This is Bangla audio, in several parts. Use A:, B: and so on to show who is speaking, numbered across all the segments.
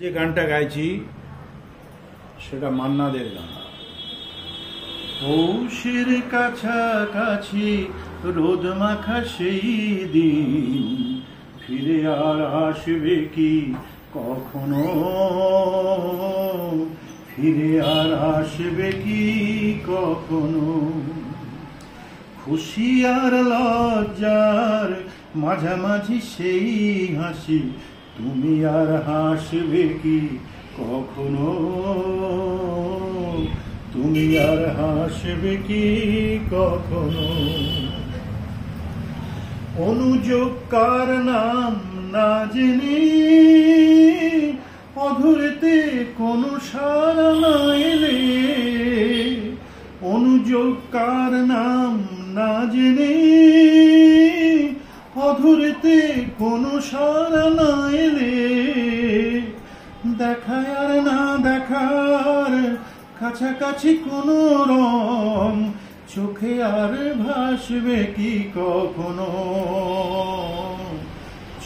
A: যে গানটা গাইছি সেটা মান্নাদের গান। পৌষের কাছাকাছি রোদ মাখা সেই দিন ফিরে আর আসবে কি কখনো, ফিরে আর আসবে কি কখনো। খুশি আর লজ্জার মাঝামাঝি সেই হাসি, তুমি আর হাসবে কি কখনো, তুমি আর হাসবে কি কখনো। অনুযোগ কার নাম না জেনে অধরেতে কোনো সারা না এলে, অনুযোগ কার নাম না জেনে অধরেতে কোনো সারা না এলে, দেখায় আর না দেখার কাছাকাছি কোনো রং চোখে আর ভাসবে কি কখনো,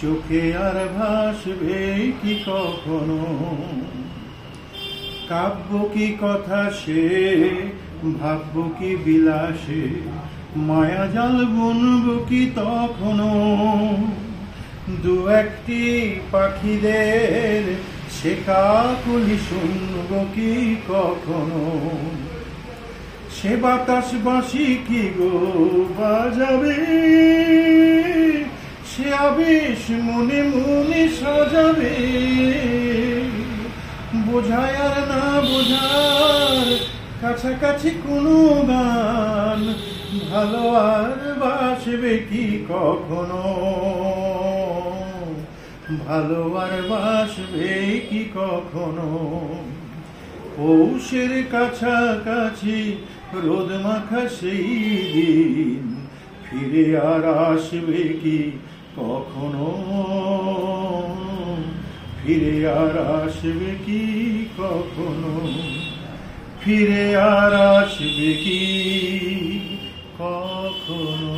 A: চোখে আর ভাসবে কি কখনো। কাব্য কি কথা সে ভাবব কি বিলাসে, মায়া জাল বুনব কি তখনো। দু একটি পাখিদের সে কাকলি শুনব কি কখনো। সে বাতাস বাঁশি কি গো বাজাবে, সে আবেশ মনে মনে সাজাবে। বোঝায় আর না বোঝার কাছাকাছি কোনো গান ভালো আর বাসবে কি কখনো, ভালো আর বাসবে কি কখনো। পৌষের কাছাকাছি রোদ মাখা সেই দিন ফিরে আর আসবে কি কখনো, ফিরে আর আসবে কি কখনো, ফিরে আর আসবে কি কখনো।